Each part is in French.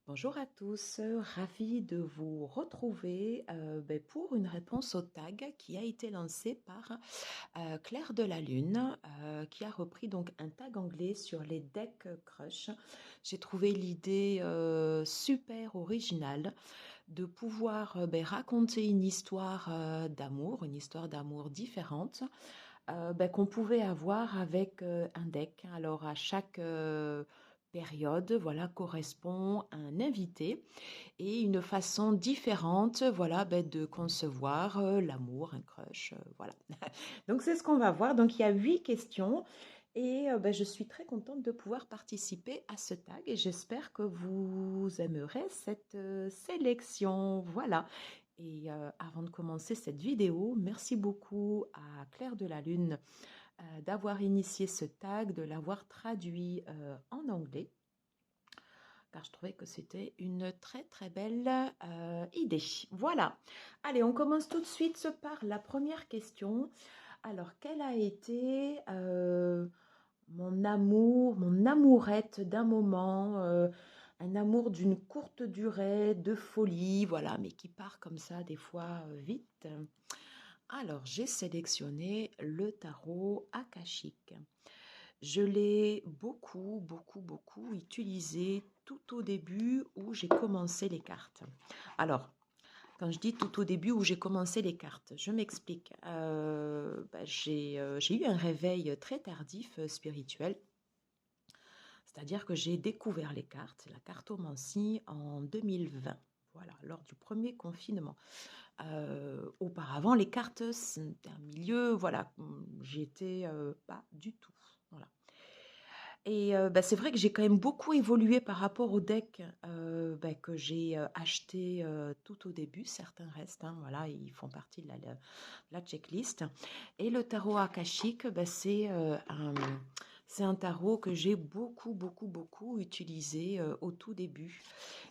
Bonjour à tous, ravie de vous retrouver pour une réponse au tag qui a été lancé par Claire de la Lune, qui a repris donc un tag anglais sur les decks Crush. J'ai trouvé l'idée super originale de pouvoir raconter une histoire d'amour différente qu'on pouvait avoir avec un deck. Alors à chaque période, voilà, correspond un invité et une façon différente, voilà, de concevoir l'amour, un crush, voilà. Donc c'est ce qu'on va voir. Donc il y a 8 questions et je suis très contente de pouvoir participer à ce tag et j'espère que vous aimerez cette sélection. Voilà. Et avant de commencer cette vidéo, merci beaucoup à Claire de la Lune d'avoir initié ce tag, de l'avoir traduit en anglais, car je trouvais que c'était une très très belle idée. Voilà. Allez, on commence tout de suite par la première question. Alors, quel a été mon amour, mon amourette d'un moment, un amour d'une courte durée, de folie, voilà, mais qui part comme ça des fois vite. Alors, j'ai sélectionné le tarot akashique. Je l'ai beaucoup utilisé tout au début où j'ai commencé les cartes. Alors, quand je dis tout au début où j'ai commencé les cartes, je m'explique. J'ai eu un réveil très tardif spirituel, c'est-à-dire que j'ai découvert les cartes, la cartomancie en 2020. Voilà, lors du premier confinement. Auparavant, les cartes, c'était un milieu, voilà, j'y étais pas du tout. Voilà. Et c'est vrai que j'ai quand même beaucoup évolué par rapport au deck que j'ai acheté tout au début. Certains restent, hein, voilà, ils font partie de la checklist. Et le tarot akashique, c'est un tarot que j'ai beaucoup utilisé au tout début.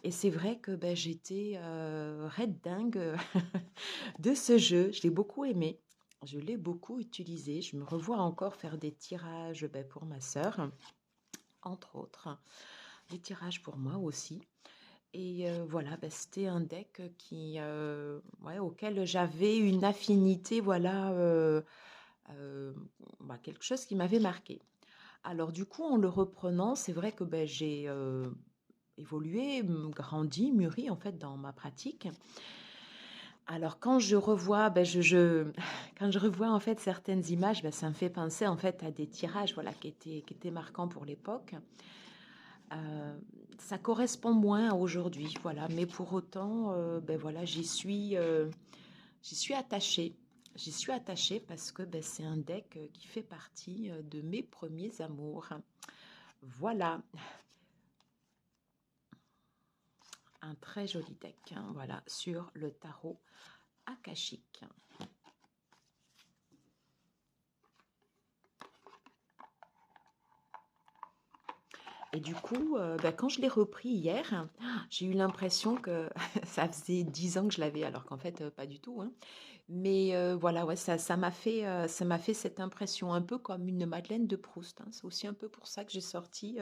Et c'est vrai que j'étais red dingue de ce jeu. Je l'ai beaucoup aimé. Je l'ai beaucoup utilisé. Je me revois encore faire des tirages pour ma sœur, entre autres, des tirages pour moi aussi. Et voilà, c'était un deck auquel j'avais une affinité, voilà, quelque chose qui m'avait marqué. Alors du coup, en le reprenant, c'est vrai que j'ai évolué, grandi, mûri en fait dans ma pratique. Alors quand je revois, quand je revois en fait certaines images, ça me fait penser en fait à des tirages, voilà, qui étaient marquants pour l'époque. Ça correspond moins à aujourd'hui, voilà. Mais pour autant, voilà, j'y suis attachée. J'y suis attachée parce que c'est un deck qui fait partie de mes premiers amours. Voilà, un très joli deck, hein, voilà, sur le tarot akashique. Et du coup, quand je l'ai repris hier, j'ai eu l'impression que ça faisait 10 ans que je l'avais, alors qu'en fait, pas du tout, hein. Mais voilà, ouais, ça m'a fait cette impression, un peu comme une Madeleine de Proust, hein. C'est aussi un peu pour ça que j'ai sorti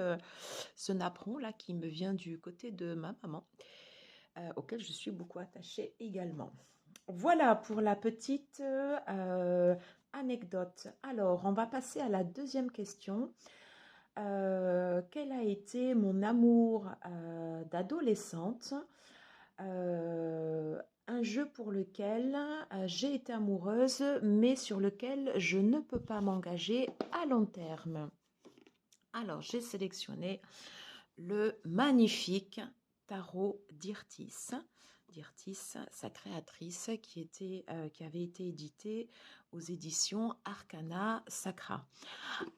ce napperon là qui me vient du côté de ma maman, auquel je suis beaucoup attachée également. Voilà pour la petite anecdote. Alors, on va passer à la deuxième question. Quel a été mon amour d'adolescente? Un jeu pour lequel j'ai été amoureuse, mais sur lequel je ne peux pas m'engager à long terme. Alors, j'ai sélectionné le magnifique tarot d'Irtis. D'Irtis, sa créatrice, qui avait été édité aux éditions Arcana Sacra.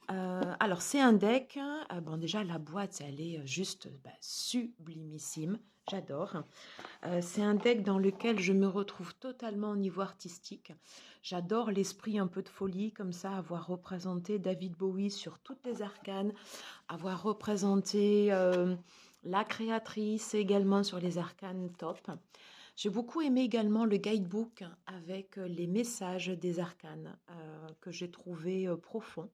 Alors, c'est un deck. Bon, déjà, la boîte, elle est juste sublimissime. J'adore. C'est un deck dans lequel je me retrouve totalement au niveau artistique. J'adore l'esprit un peu de folie, comme ça, avoir représenté David Bowie sur toutes les arcanes, avoir représenté la créatrice également sur les arcanes top. J'ai beaucoup aimé également le guidebook avec les messages des arcanes que j'ai trouvé profonds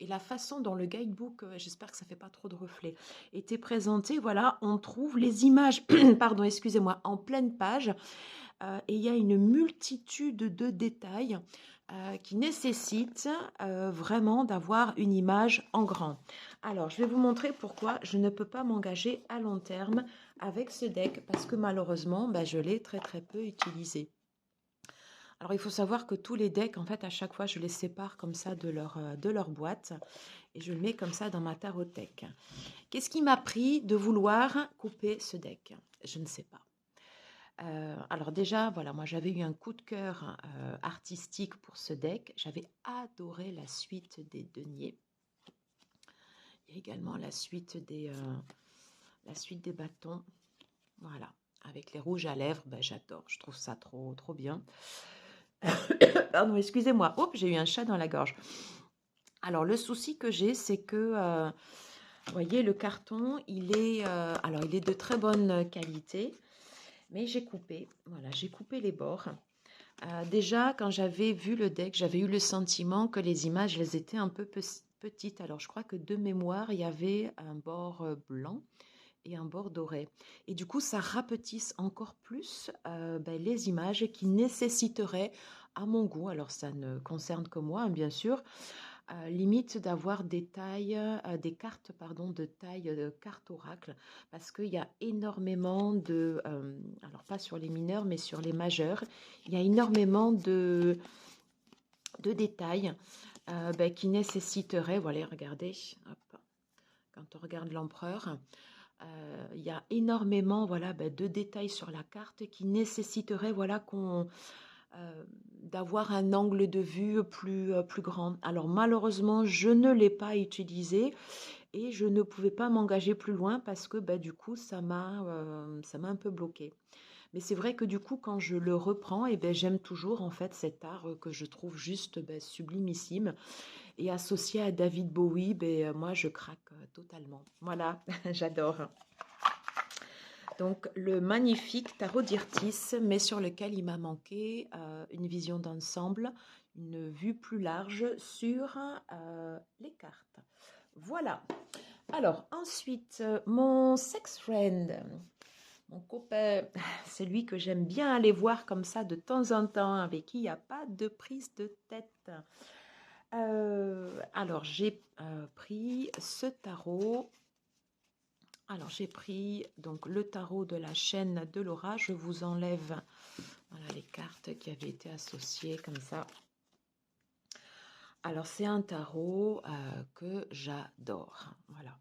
Et la façon dont le guidebook, j'espère que ça fait pas trop de reflets, était présenté, voilà, on trouve les images, pardon, excusez-moi, en pleine page, et il y a une multitude de détails qui nécessitent vraiment d'avoir une image en grand. Alors, je vais vous montrer pourquoi je ne peux pas m'engager à long terme avec ce deck, parce que malheureusement, bah, je l'ai très très peu utilisé. Alors, il faut savoir que tous les decks, en fait, à chaque fois, je les sépare comme ça de leur boîte et je le mets comme ça dans ma tarothèque. Qu'est-ce qui m'a pris de vouloir couper ce deck? Je ne sais pas. Alors déjà, voilà, moi j'avais eu un coup de cœur artistique pour ce deck. J'avais adoré la suite des deniers. Il y a également la suite des bâtons. Voilà, avec les rouges à lèvres, ben, j'adore. Je trouve ça trop, trop bien. Pardon, excusez-moi. Oups, j'ai eu un chat dans la gorge. Alors le souci que j'ai, c'est que, vous voyez, le carton, alors il est de très bonne qualité. Mais j'ai coupé, voilà, j'ai coupé les bords. Déjà, quand j'avais vu le deck, j'avais eu le sentiment que les images, elles étaient un peu petites. Alors, je crois que de mémoire, il y avait un bord blanc et un bord doré. Et du coup, ça rapetisse encore plus ben, les images qui nécessiteraient, à mon goût, alors ça ne concerne que moi, hein, bien sûr, limite d'avoir des cartes pardon, de taille de carte oracle, parce qu'il y a énormément alors pas sur les mineurs, mais sur les majeurs, il y a énormément de détails ben, qui nécessiteraient, voilà, regardez, hop, quand on regarde l'empereur, il y a énormément voilà, ben, de détails sur la carte qui nécessiteraient voilà, d'avoir un angle de vue plus grand. Alors malheureusement, je ne l'ai pas utilisé et je ne pouvais pas m'engager plus loin parce que bah, du coup, ça m'a un peu bloqué. Mais c'est vrai que du coup, quand je le reprends, et ben, j'aime toujours en fait cet art que je trouve juste ben, sublimissime. Et associé à David Bowie, ben, moi je craque totalement. Voilà, j'adore. Donc le magnifique tarot d'Irtis, mais sur lequel il m'a manqué une vision d'ensemble, une vue plus large sur les cartes. Voilà. Alors ensuite, mon sex friend, mon copain, celui que j'aime bien aller voir comme ça de temps en temps, avec qui il n'y a pas de prise de tête. Alors j'ai pris ce tarot. Alors, j'ai pris donc le tarot de la chaîne de Laura. Je vous enlève voilà, les cartes qui avaient été associées comme ça. Alors, c'est un tarot que j'adore. Voilà.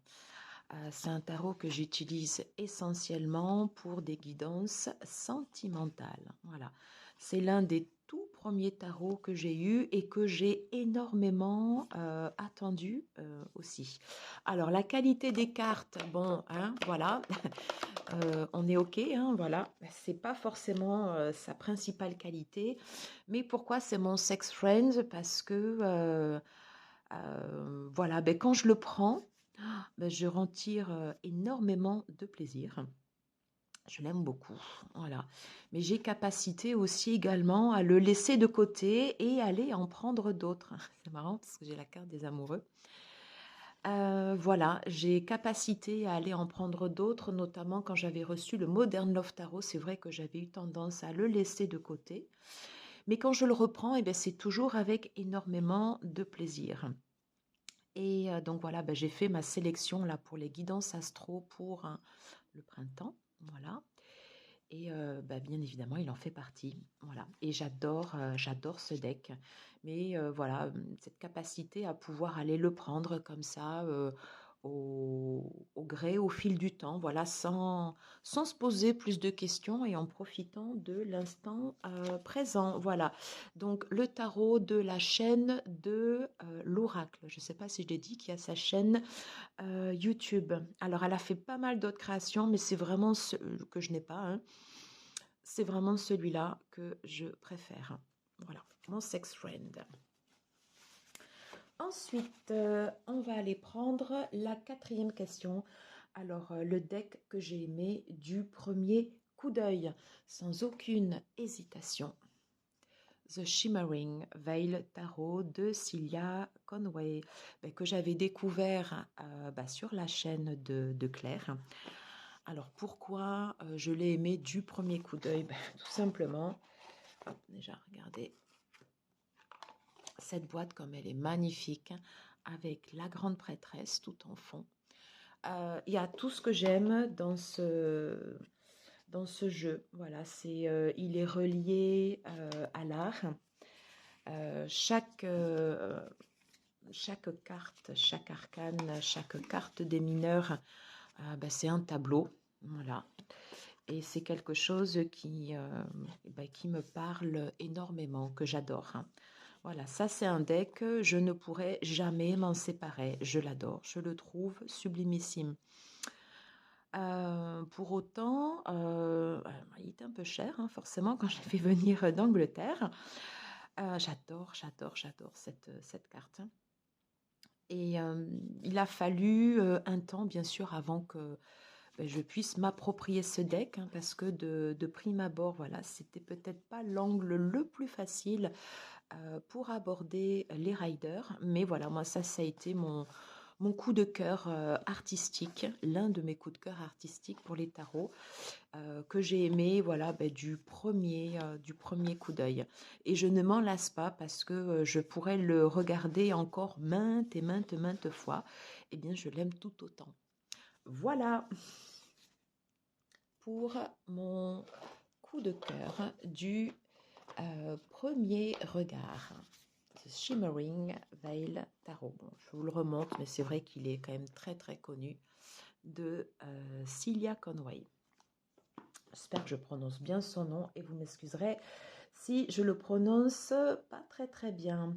C'est un tarot que j'utilise essentiellement pour des guidances sentimentales. Voilà. C'est l'un des tout premiers tarots que j'ai eu et que j'ai énormément attendu aussi. Alors, la qualité des cartes, bon, hein, voilà, on est OK, hein, voilà. C'est pas forcément sa principale qualité, mais pourquoi c'est mon sex friend? Parce que, voilà, ben, quand je le prends, ben, je retire énormément de plaisir. Je l'aime beaucoup, voilà. Mais j'ai capacité aussi également à le laisser de côté et aller en prendre d'autres. C'est marrant parce que j'ai la carte des amoureux. Voilà, j'ai capacité à aller en prendre d'autres, notamment quand j'avais reçu le Modern Love Tarot. C'est vrai que j'avais eu tendance à le laisser de côté. Mais quand je le reprends, eh bien, c'est toujours avec énormément de plaisir. Et donc voilà, ben, j'ai fait ma sélection là pour les guidances astro pour le printemps. Voilà. Et bah, bien évidemment, il en fait partie. Voilà. Et j'adore ce deck. Mais voilà, cette capacité à pouvoir aller le prendre comme ça, au gré, au fil du temps, voilà, sans se poser plus de questions et en profitant de l'instant présent. Voilà. Donc, le tarot de la chaîne de l'oracle. Je ne sais pas si je l'ai dit, qui a sa chaîne YouTube. Alors, elle a fait pas mal d'autres créations, mais c'est vraiment ce que je n'ai pas, hein. C'est vraiment celui-là que je préfère. Voilà, mon sex friend. Ensuite, on va aller prendre la quatrième question. Alors, le deck que j'ai aimé du premier coup d'œil, sans aucune hésitation. The Shimmering Veil Tarot de Celia Conway, que j'avais découvert sur la chaîne de Claire. Alors pourquoi je l'ai aimé du premier coup d'œil? Tout simplement, hop, déjà regardez cette boîte comme elle est magnifique, avec la grande prêtresse tout en fond. Il y a tout ce que j'aime dans ce jeu. Voilà, il est relié à l'art. Chaque carte, chaque arcane, chaque carte des mineurs, c'est un tableau. Voilà. Et c'est quelque chose qui me parle énormément, que j'adore. Voilà, ça c'est un deck, je ne pourrais jamais m'en séparer. Je l'adore, je le trouve sublimissime. Pour autant, il était un peu cher, hein, forcément, quand je l'ai fait venir d'Angleterre. J'adore cette carte. Et il a fallu un temps, bien sûr, avant que je puisse m'approprier ce deck, hein, parce que de prime abord, voilà, c'était peut-être pas l'angle le plus facile pour aborder les riders. Mais voilà, moi, ça a été mon coup de cœur artistique, l'un de mes coups de cœur artistiques pour les tarots, que j'ai aimé, voilà, du premier coup d'œil. Et je ne m'en lasse pas parce que je pourrais le regarder encore maintes et maintes fois. Eh bien, je l'aime tout autant. Voilà pour mon coup de cœur du premier regard. The Shimmering Veil Tarot. Bon, je vous le remonte, mais c'est vrai qu'il est quand même très très connu, de Celia Conway. J'espère que je prononce bien son nom et vous m'excuserez si je le prononce pas très très bien.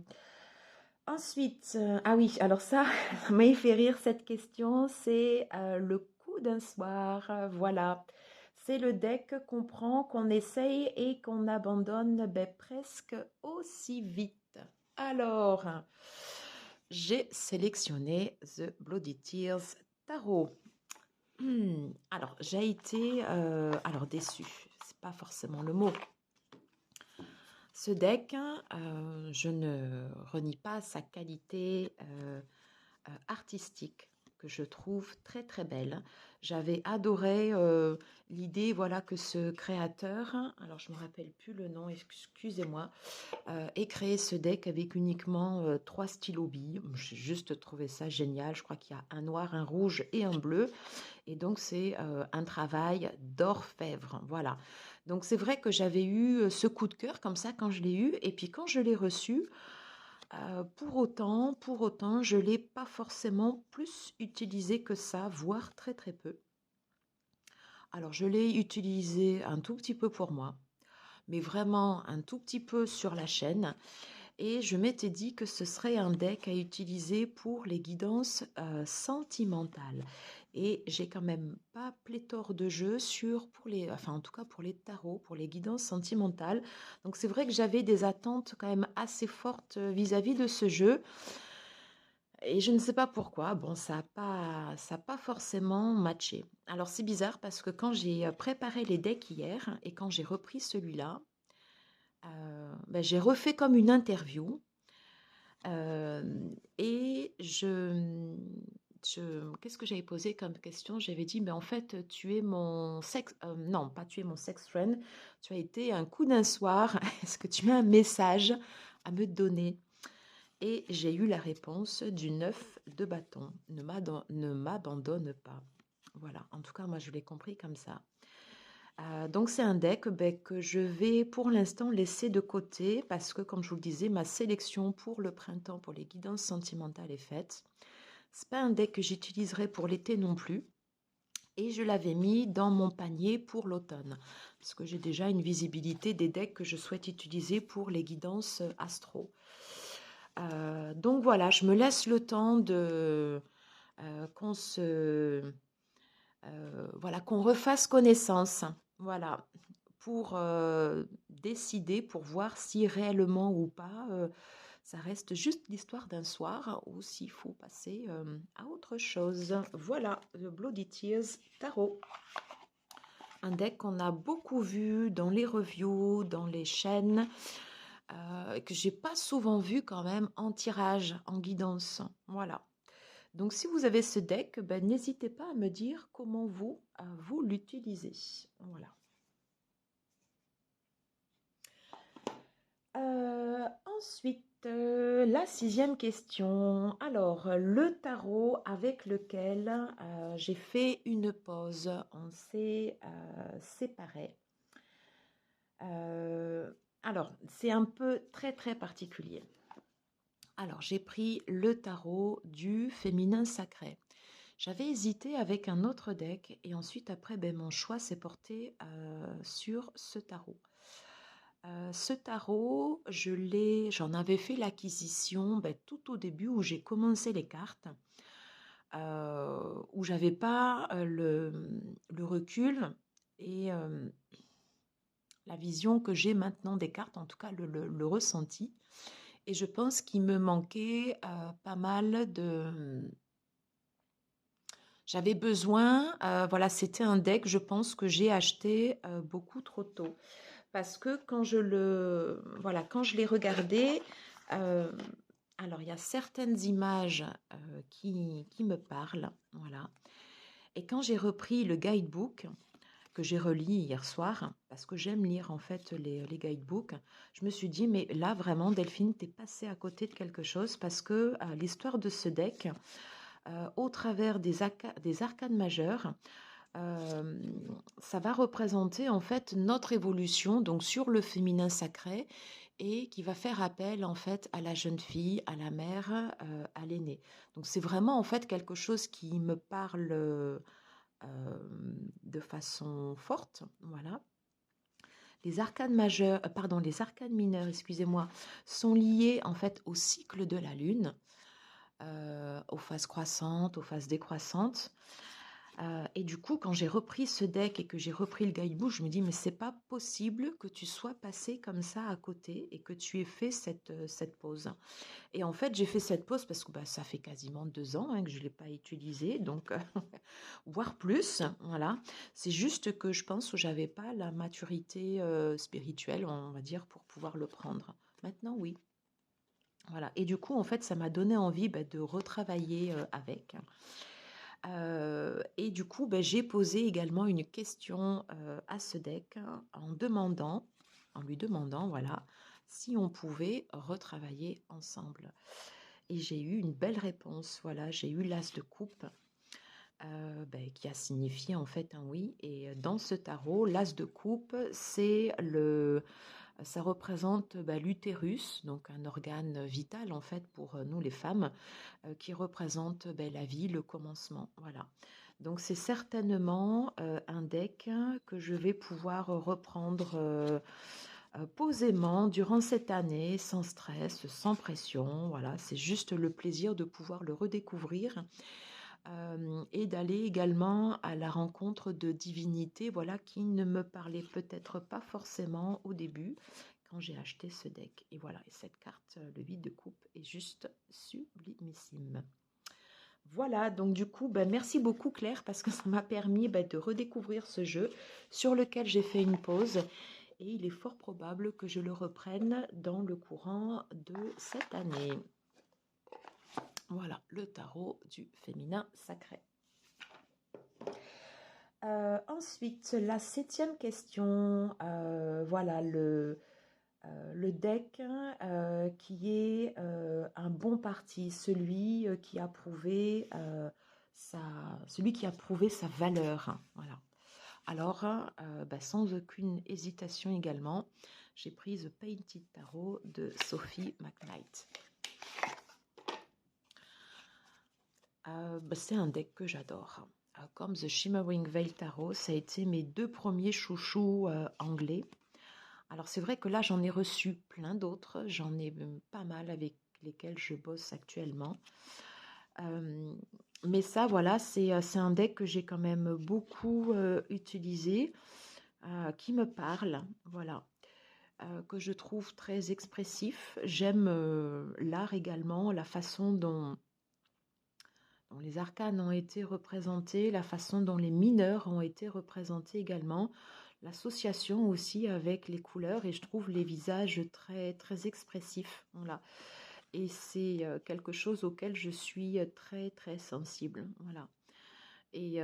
Ensuite, ah oui, alors ça m'a fait rire cette question, c'est le coup d'un soir, voilà. C'est le deck qu'on prend, qu'on essaye et qu'on abandonne presque aussi vite. Alors, j'ai sélectionné The Bloody Tears Tarot. Alors, j'ai été déçue, c'est pas forcément le mot. Ce deck, je ne renie pas sa qualité artistique, que je trouve très très belle. J'avais adoré l'idée, voilà, que ce créateur, alors je me rappelle plus le nom, excusez-moi, ait créé ce deck avec uniquement 3 stylos billes. J'ai juste trouvé ça génial. Je crois qu'il y a un noir, un rouge et un bleu. Et donc, c'est un travail d'orfèvre. Voilà. Donc, c'est vrai que j'avais eu ce coup de cœur comme ça quand je l'ai eu. Et puis, quand je l'ai reçu, pour autant, je ne l'ai pas forcément plus utilisé que ça, voire très, très peu. Alors, je l'ai utilisé un tout petit peu pour moi, mais vraiment un tout petit peu sur la chaîne. Et je m'étais dit que ce serait un deck à utiliser pour les guidances sentimentales. Et j'ai quand même pas pléthore de jeux en tout cas pour les tarots, pour les guidances sentimentales. Donc c'est vrai que j'avais des attentes quand même assez fortes vis-à-vis de ce jeu. Et je ne sais pas pourquoi, bon, ça a pas forcément matché. Alors c'est bizarre parce que quand j'ai préparé les decks hier et quand j'ai repris celui-là, j'ai refait comme une interview. Et qu'est-ce que j'avais posé comme question? J'avais dit, mais en fait, tu es mon sex, non, pas tu es mon sex friend, tu as été un coup d'un soir, est-ce que tu as un message à me donner? Et j'ai eu la réponse du 9 de bâton, ne m'abandonne pas. Voilà, en tout cas, moi, je l'ai compris comme ça. Donc c'est un deck que je vais pour l'instant laisser de côté parce que, comme je vous le disais, ma sélection pour le printemps, pour les guidances sentimentales est faite. C'est pas un deck que j'utiliserai pour l'été non plus. Et je l'avais mis dans mon panier pour l'automne parce que j'ai déjà une visibilité des decks que je souhaite utiliser pour les guidances astro. Donc voilà, je me laisse le temps de qu'on refasse connaissance. Voilà, pour décider, pour voir si réellement ou pas, ça reste juste l'histoire d'un soir ou s'il faut passer à autre chose. Voilà, le Bloody Tears Tarot. Un deck qu'on a beaucoup vu dans les reviews, dans les chaînes. que j'ai pas souvent vu quand même en tirage, en guidance. Voilà. Donc si vous avez ce deck, ben, n'hésitez pas à me dire comment vous l'utilisez. Voilà. Ensuite, la sixième question. Alors, le tarot avec lequel j'ai fait une pause, on s'est séparés. Alors, c'est un peu très très particulier. Alors, j'ai pris le tarot du féminin sacré. J'avais hésité avec un autre deck et ensuite après, ben, mon choix s'est porté sur ce tarot. Ce tarot, j'en avais fait l'acquisition ben, tout au début où j'ai commencé les cartes, où j'avais pas le recul et la vision que j'ai maintenant des cartes, en tout cas le ressenti. Et je pense qu'il me manquait pas mal de... J'avais besoin, voilà, c'était un deck, je pense que j'ai acheté beaucoup trop tôt. Parce que voilà, quand je l'ai regardé, euh, alors il y a certaines images qui me parlent, voilà. Et quand j'ai repris le guidebook, que j'ai relis hier soir, parce que j'aime lire en fait les guidebooks, je me suis dit, mais là vraiment, Delphine, t'es passée à côté de quelque chose, parce que l'histoire de ce deck, au travers des arcanes majeures, euh, ça va représenter en fait notre évolution donc sur le féminin sacré et qui va faire appel en fait à la jeune fille, à la mère, à l'aîné. Donc c'est vraiment en fait quelque chose qui me parle de façon forte, voilà. Les arcanes majeures, pardon, les arcanes mineures, excusez-moi, sont liées en fait au cycle de la lune, aux phases croissantes, aux phases décroissantes. Et du coup, quand j'ai repris ce deck et que j'ai repris le guidebook, je me dis, mais c'est pas possible que tu sois passé comme ça à côté et que tu aies fait cette pause. Et en fait, j'ai fait cette pause parce que bah, ça fait quasiment 2 ans que je ne l'ai pas utilisé, donc voire plus, voilà. C'est juste que je pense que j'avais pas la maturité spirituelle, on va dire, pour pouvoir le prendre. Maintenant, oui. Voilà. Et du coup, en fait, ça m'a donné envie bah, de retravailler avec. Et du coup, ben, j'ai posé également une question à ce deck en lui demandant, voilà, si on pouvait retravailler ensemble. Et j'ai eu une belle réponse, voilà, j'ai eu l'as de coupe, ben, qui a signifié en fait un oui. Et dans ce tarot, l'as de coupe, ça représente bah, l'utérus, donc un organe vital en fait pour nous les femmes, qui représente bah, la vie, le commencement. Voilà. Donc c'est certainement un deck que je vais pouvoir reprendre posément durant cette année, sans stress, sans pression. Voilà, c'est juste le plaisir de pouvoir le redécouvrir et d'aller également à la rencontre de divinités, voilà, qui ne me parlaient peut-être pas forcément au début quand j'ai acheté ce deck. Et voilà, et cette carte, le 8 de coupe, est juste sublimissime. Voilà, donc du coup, ben, merci beaucoup Claire parce que ça m'a permis ben, de redécouvrir ce jeu sur lequel j'ai fait une pause et il est fort probable que je le reprenne dans le courant de cette année. Voilà, le tarot du féminin sacré. Ensuite, la septième question, voilà le deck qui est un bon parti, celui qui a prouvé sa valeur. Voilà. Alors, bah, sans aucune hésitation également, j'ai pris The Painted Tarot de Sophie McKnight. Bah, c'est un deck que j'adore. Comme The Shimmering Veil Tarot, ça a été mes 2 premiers chouchous anglais. Alors c'est vrai que là j'en ai reçu plein d'autres, j'en ai pas mal avec lesquels je bosse actuellement. Mais ça voilà, c'est un deck que j'ai quand même beaucoup utilisé, qui me parle, voilà, que je trouve très expressif. J'aime l'art également, la façon dont dont les arcanes ont été représentés, la façon dont les mineurs ont été représentés également, l'association aussi avec les couleurs et je trouve les visages très, très expressifs. Voilà. Et c'est quelque chose auquel je suis très, très sensible. Voilà. Et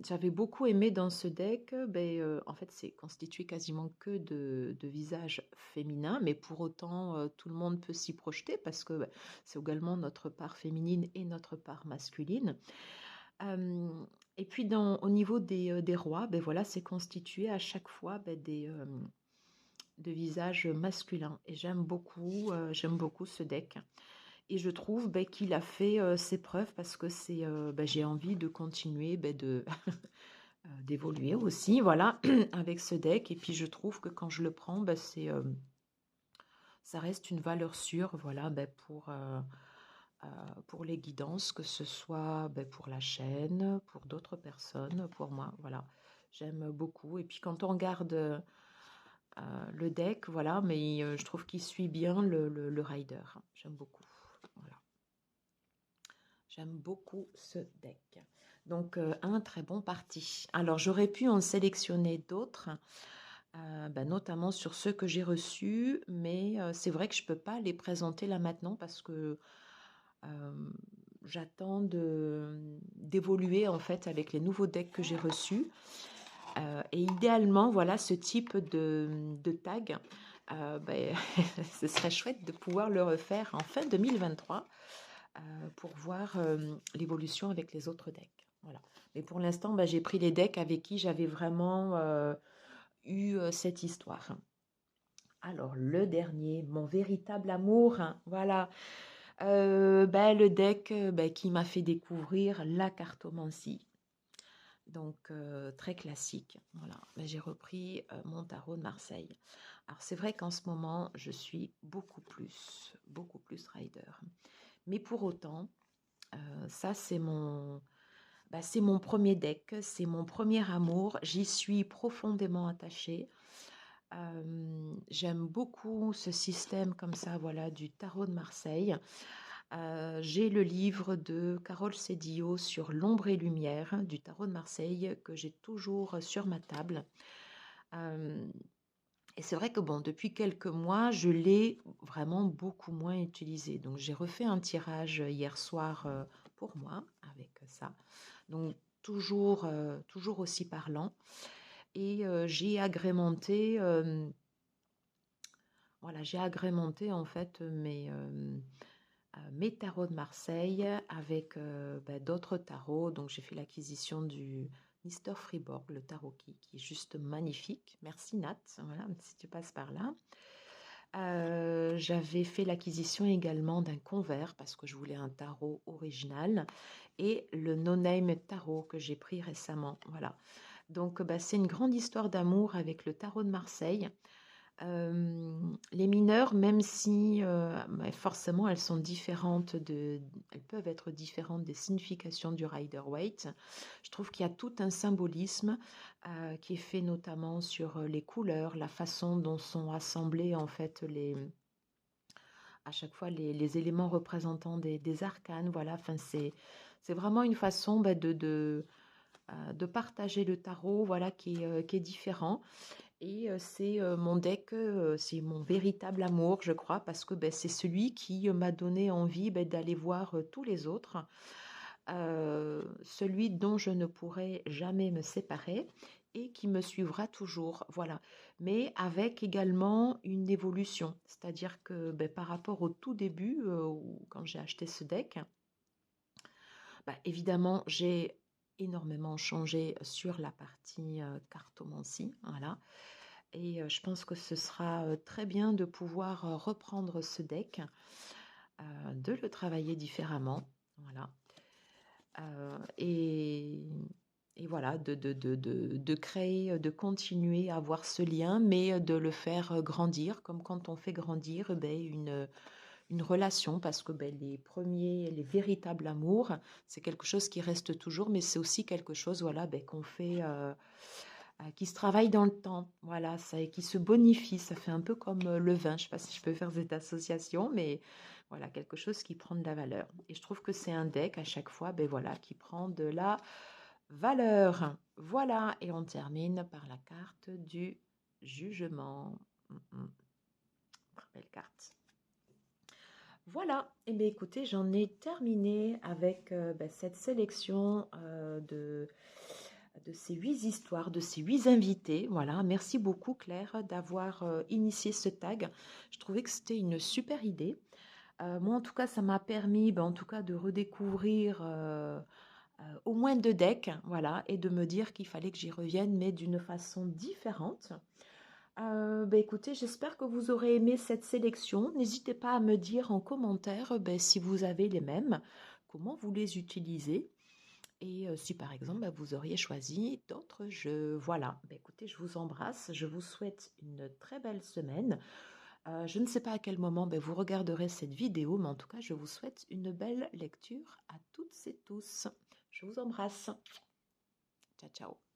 j'avais beaucoup aimé dans ce deck, en fait, c'est constitué quasiment que de visages féminins, mais pour autant, tout le monde peut s'y projeter parce que c'est également notre part féminine et notre part masculine. Et puis au niveau des rois, voilà, c'est constitué à chaque fois de visages masculins. Et j'aime beaucoup ce deck. Et je trouve qu'il a fait ses preuves parce que j'ai envie de continuer d'évoluer aussi, voilà, avec ce deck. Et puis je trouve que quand je le prends, ça reste une valeur sûre, voilà, pour les guidances, que ce soit pour la chaîne, pour d'autres personnes, pour moi, voilà. J'aime beaucoup. Et puis quand on regarde le deck, voilà, mais je trouve qu'il suit bien le rider. J'aime beaucoup. Voilà. J'aime beaucoup ce deck. Donc, un très bon parti. Alors, j'aurais pu en sélectionner d'autres, notamment sur ceux que j'ai reçus, mais c'est vrai que je ne peux pas les présenter là maintenant parce que j'attends d'évoluer en fait avec les nouveaux decks que j'ai reçus. Et idéalement, voilà, ce type de tag, ce serait chouette de pouvoir le refaire en fin 2023 pour voir l'évolution avec les autres decks. Voilà. Mais pour l'instant, j'ai pris les decks avec qui j'avais vraiment eu cette histoire. Alors, le dernier, mon véritable amour, hein, voilà. Le deck qui m'a fait découvrir la cartomancie. Donc, très classique. Voilà. J'ai repris mon tarot de Marseille. Alors, c'est vrai qu'en ce moment, je suis beaucoup plus rider. Mais pour autant, ça, c'est mon premier deck, c'est mon premier amour. J'y suis profondément attachée. J'aime beaucoup ce système comme ça, voilà, du tarot de Marseille. J'ai le livre de Carole Sedillo sur l'ombre et lumière du tarot de Marseille que j'ai toujours sur ma table. Et c'est vrai que depuis quelques mois, je l'ai vraiment beaucoup moins utilisé. Donc, j'ai refait un tirage hier soir pour moi avec ça. Donc, toujours aussi parlant. Et j'ai agrémenté, en fait mes tarots de Marseille avec d'autres tarots. Donc, j'ai fait l'acquisition du Mister Freeborg, le tarot qui est juste magnifique. Merci Nat, voilà, si tu passes par là. J'avais fait l'acquisition également d'un convert parce que je voulais un tarot original et le No Name Tarot que j'ai pris récemment. Voilà. Donc, c'est une grande histoire d'amour avec le tarot de Marseille. Les mineurs, même si forcément elles sont différentes elles peuvent être différentes des significations du Rider-Waite, je trouve qu'il y a tout un symbolisme qui est fait notamment sur les couleurs, la façon dont sont assemblés en fait à chaque fois les éléments représentants des arcanes. Voilà, enfin, c'est vraiment une façon de partager le tarot, voilà, qui est différent. Et c'est mon deck, c'est mon véritable amour, je crois, parce que c'est celui qui m'a donné envie d'aller voir tous les autres, celui dont je ne pourrai jamais me séparer et qui me suivra toujours, voilà. Mais avec également une évolution, c'est-à-dire que par rapport au tout début, quand j'ai acheté ce deck, évidemment, j'ai énormément changé sur la partie cartomancie, voilà. Et je pense que ce sera très bien de pouvoir reprendre ce deck, de le travailler différemment, voilà. Et voilà, de créer, de continuer à avoir ce lien, mais de le faire grandir, comme quand on fait grandir une relation, parce que les véritables amours, c'est quelque chose qui reste toujours, mais c'est aussi quelque chose, voilà, qu'on fait, qui se travaille dans le temps, voilà, ça, et qui se bonifie. Ça fait un peu comme le vin. Je ne sais pas si je peux faire cette association, mais Voilà, quelque chose qui prend de la valeur. Et je trouve que c'est un deck à chaque fois, ben voilà, qui prend de la valeur. Voilà, et on termine par la carte du jugement. Très belle carte. Voilà, et bien écoutez, j'en ai terminé avec cette sélection de ces 8 histoires, de ces 8 invités. Voilà, merci beaucoup Claire d'avoir initié ce tag. Je trouvais que c'était une super idée. Moi, en tout cas, ça m'a permis en tout cas de redécouvrir au moins 2 decks, voilà, et de me dire qu'il fallait que j'y revienne, mais d'une façon différente. Écoutez, j'espère que vous aurez aimé cette sélection. N'hésitez pas à me dire en commentaire si vous avez les mêmes, comment vous les utilisez. Et si par exemple vous auriez choisi d'autres jeux. Voilà, écoutez, je vous embrasse, je vous souhaite une très belle semaine. Je ne sais pas à quel moment vous regarderez cette vidéo, mais en tout cas, je vous souhaite une belle lecture à toutes et tous. Je vous embrasse. Ciao, ciao.